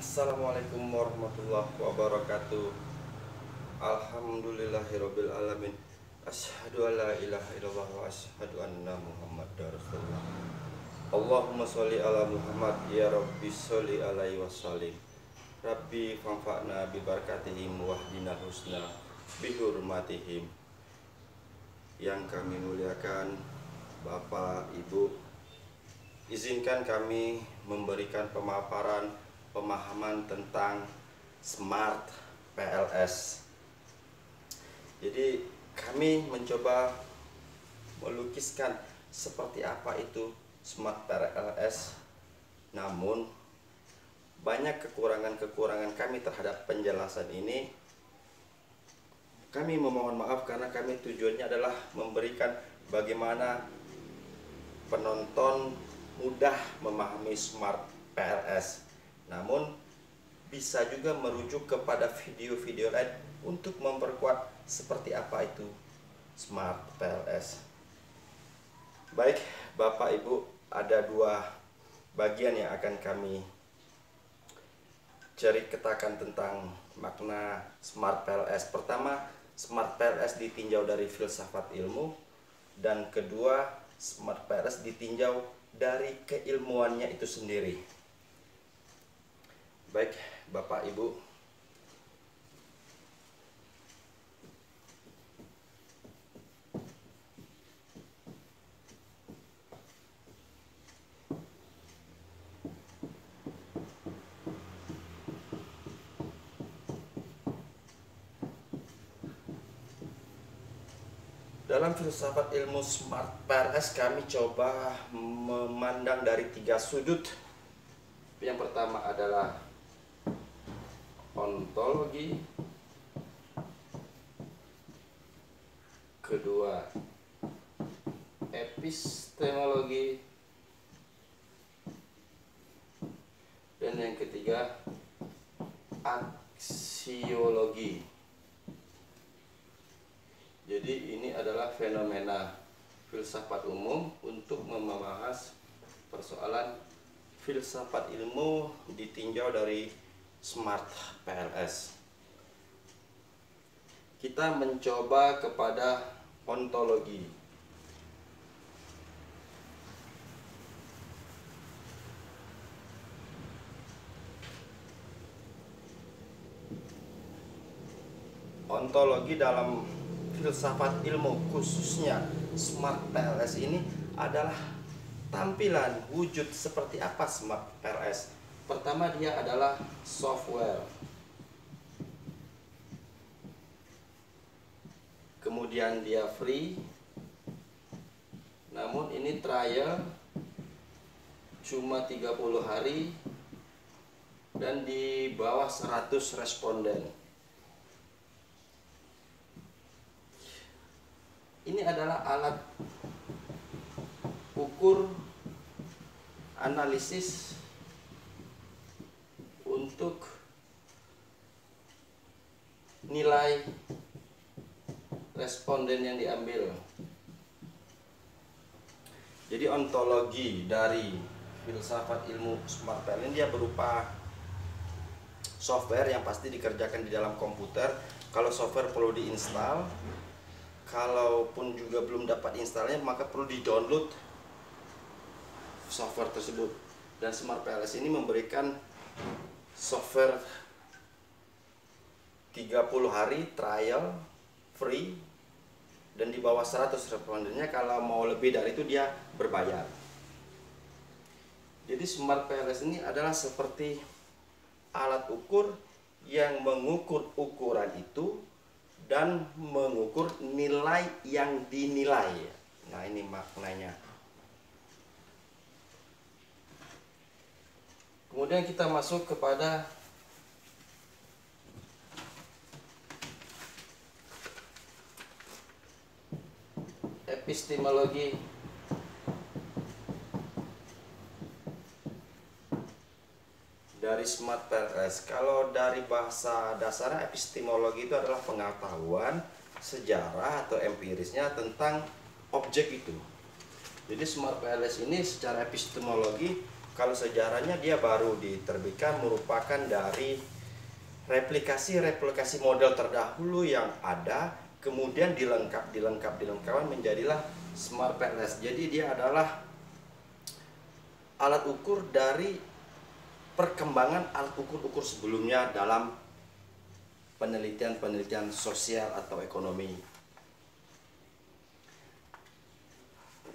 Assalamualaikum warahmatullahi wabarakatuh. Alhamdulillahirabbil alamin. Asyhadu an la ilaha illallah wa asyhadu anna Muhammadar Rasulullah. Allahumma sholli ala Muhammad ya Rabbi sholli alaihi wasallim. Rabbi fanfa'na bi barakatihim wahdina husna bi hurmatihim. Yang kami muliakan Bapak, Ibu, izinkan kami memberikan pemahaman tentang Smart PLS. Jadi kami mencoba melukiskan seperti apa itu Smart PLS. Namun banyak kekurangan kami terhadap penjelasan ini. Kami memohon maaf karena kami tujuannya adalah memberikan bagaimana penonton mudah memahami Smart PLS. Namun bisa juga merujuk kepada video-video lain untuk memperkuat seperti apa itu Smart PLS. Baik, Bapak Ibu, ada dua bagian yang akan kami ceritakan tentang makna Smart PLS. Pertama, Smart PLS ditinjau dari filsafat ilmu, dan kedua, Smart PLS ditinjau dari keilmuannya itu sendiri. Baik, Bapak Ibu, dalam filsafat ilmu Smart PLS kami coba memandang dari tiga sudut. Yang pertama adalah ontologi, kedua epistemologi, dan yang ketiga aksiologi. Jadi ini adalah fenomena filsafat umum untuk membahas persoalan filsafat ilmu ditinjau dari Smart PLS. Kita mencoba kepada ontologi. Ontologi dalam filsafat ilmu, khususnya Smart PLS ini, adalah tampilan wujud seperti apa Smart PLS. Pertama, dia adalah software. Kemudian dia free. Namun ini trial cuma 30 hari dan di bawah 100 responden. Ini adalah alat ukur analisis untuk nilai responden yang diambil. Jadi ontologi dari filsafat ilmu Smart PLS dia berupa software yang pasti dikerjakan di dalam komputer. Kalau software perlu diinstal, kalaupun juga belum dapat instalnya maka perlu di-download software tersebut. Dan Smart PLS ini memberikan software 30 hari trial free dan di bawah 100 respondennya. Kalau mau lebih dari itu dia berbayar. Jadi Smart PLS ini adalah seperti alat ukur yang mengukur ukuran itu dan mengukur nilai yang dinilai. Nah, ini maknanya. Kemudian kita masuk kepada epistemologi. Dari Smart PLS, kalau dari bahasa dasarnya epistemologi itu adalah pengetahuan sejarah atau empirisnya tentang objek itu. Jadi Smart PLS ini secara epistemologi Kalau sejarahnya dia baru diterbitkan, merupakan dari replikasi model terdahulu yang ada, kemudian dilengkapkan menjadilah Smart PLS. Jadi dia adalah alat ukur dari perkembangan alat ukur sebelumnya dalam penelitian sosial atau ekonomi.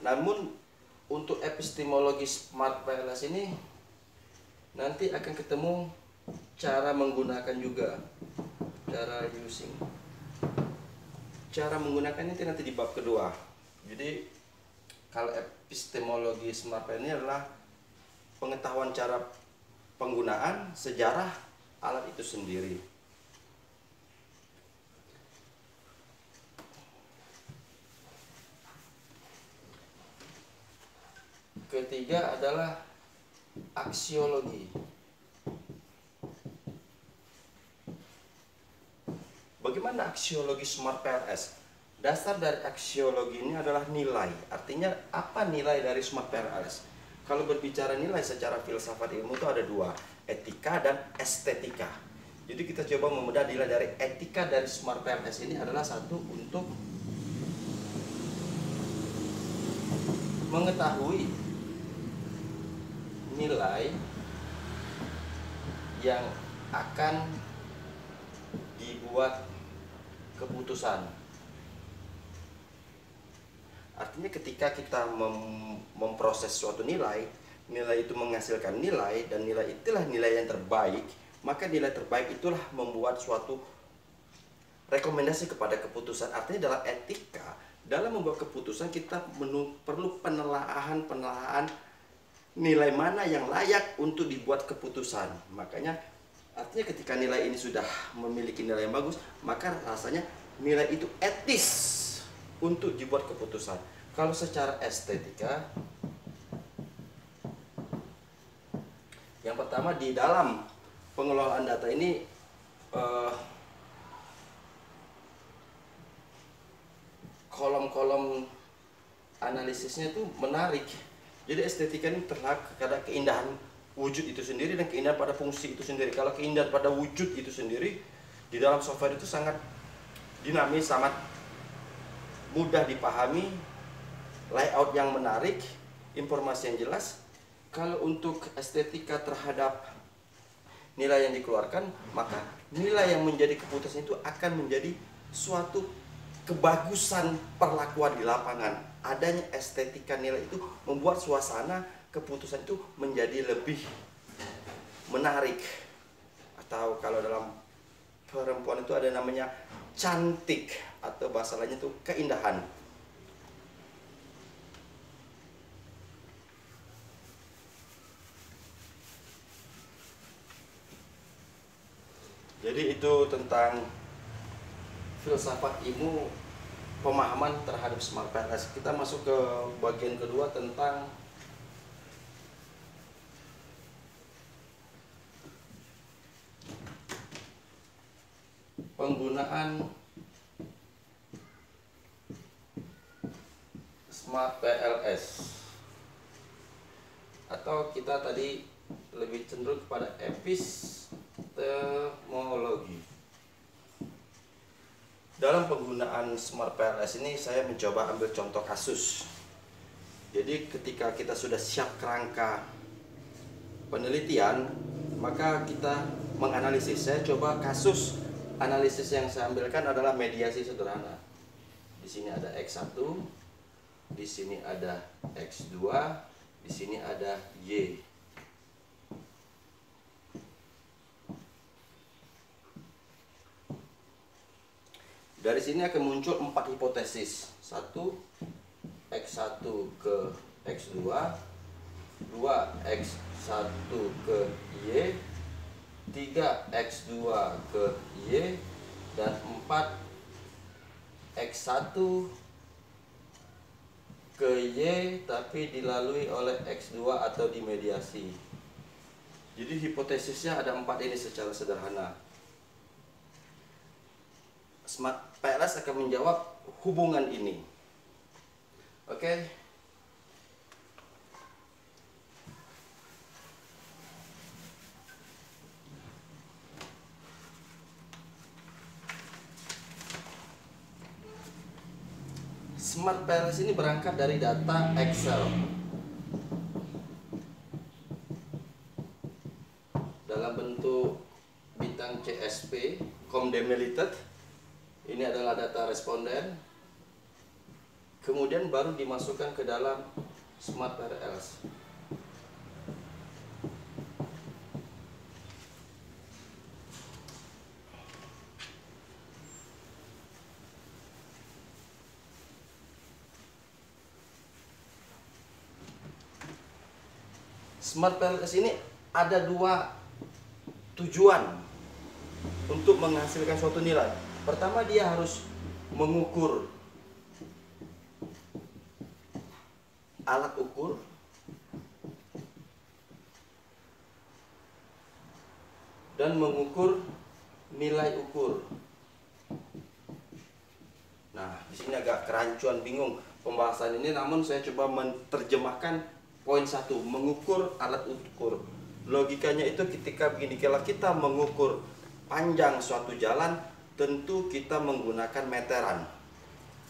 Namun untuk epistemologi Smart PLS ini nanti akan ketemu cara menggunakan juga, cara menggunakannya itu nanti di bab kedua. Jadi kalau epistemologi Smart PLS ini adalah pengetahuan cara penggunaan, sejarah alat itu sendiri. Ketiga adalah aksiologi. Bagaimana aksiologi Smart PLS? Dasar dari aksiologi ini adalah nilai. Artinya apa nilai dari Smart PLS? Kalau berbicara nilai secara filsafat ilmu itu ada dua, etika dan estetika. Jadi kita coba membedah nilai dari etika dari Smart PLS ini adalah satu, untuk mengetahui nilai yang akan dibuat keputusan. Artinya ketika kita memproses suatu nilai itu menghasilkan nilai, dan nilai itulah nilai yang terbaik, maka nilai terbaik itulah membuat suatu rekomendasi kepada keputusan. Artinya dalam etika, dalam membuat keputusan kita perlu penelaahan nilai mana yang layak untuk dibuat keputusan. Makanya artinya ketika nilai ini sudah memiliki nilai yang bagus, maka rasanya nilai itu etis untuk dibuat keputusan. Kalau secara estetika, yang pertama di dalam pengelolaan data ini kolom-kolom analisisnya itu menarik. Jadi estetika ini terlihat pada keindahan wujud itu sendiri dan keindahan pada fungsi itu sendiri. Kalau keindahan pada wujud itu sendiri di dalam software itu sangat dinamis, sangat mudah dipahami, layout yang menarik, informasi yang jelas. Kalau untuk estetika terhadap nilai yang dikeluarkan, maka nilai yang menjadi keputusan itu akan menjadi suatu kebagusan perlakuan di lapangan. Adanya estetika nilai itu membuat suasana keputusan itu menjadi lebih menarik. Atau kalau dalam perempuan itu ada namanya cantik, atau bahasa lainnya itu keindahan. Jadi itu tentang filsafat ilmu pemahaman terhadap Smart PLS. Kita masuk ke bagian kedua tentang penggunaan Smart PLS, atau kita tadi lebih cenderung kepada epistemologi. Dalam penggunaan Smart PLS ini saya mencoba ambil contoh kasus. Jadi ketika kita sudah siap kerangka penelitian, maka kita menganalisis. Saya coba kasus analisis yang saya ambilkan adalah mediasi sederhana. Di sini ada X1, di sini ada X2, di sini ada Y. Dari sini akan muncul 4 hipotesis. 1, X1 ke X2, 2, X1 ke Y, 3, X2 ke Y, dan 4, X1 ke Y tapi dilalui oleh X2 atau dimediasi. Jadi hipotesisnya ada 4 ini secara sederhana. Smart PLS akan menjawab hubungan ini. Oke. Smart PLS ini berangkat dari data Excel dalam bentuk bintang CSV, Demelited. Ini adalah data responden. Kemudian baru dimasukkan ke dalam Smart PLS. Smart PLS ini ada dua tujuan untuk menghasilkan suatu nilai. Pertama, dia harus mengukur alat ukur, dan mengukur nilai ukur. Nah, di sini agak kerancuan, bingung pembahasan ini, namun saya coba menerjemahkan poin 1, mengukur alat ukur. Logikanya itu ketika begini, kalau kita mengukur panjang suatu jalan, tentu kita menggunakan meteran.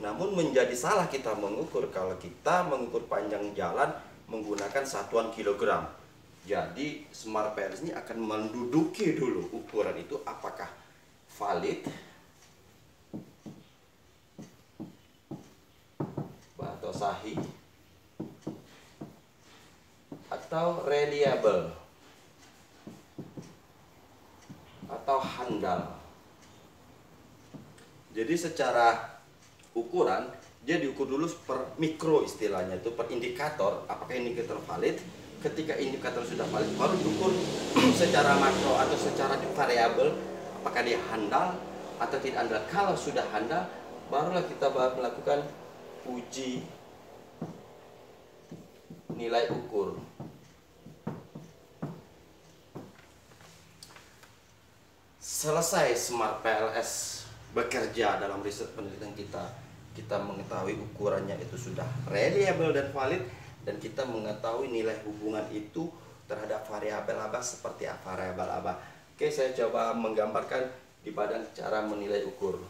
Namun menjadi salah kita mengukur kalau kita mengukur panjang jalan menggunakan satuan kilogram. Jadi Smart PLS ini akan menduduki dulu ukuran itu apakah valid atau sahih atau reliable atau handal. Jadi secara ukuran dia diukur dulu per mikro, istilahnya itu per indikator, apakah indikator valid. Ketika indikator sudah valid baru diukur secara makro atau secara variabel apakah dia handal atau tidak handal. Kalau sudah handal barulah kita melakukan uji nilai ukur. Selesai Smart PLS bekerja dalam riset penelitian kita mengetahui ukurannya itu sudah reliable dan valid, dan kita mengetahui nilai hubungan itu terhadap variabel apa, seperti variabel apa. Oke, saya coba menggambarkan di badan cara menilai ukur.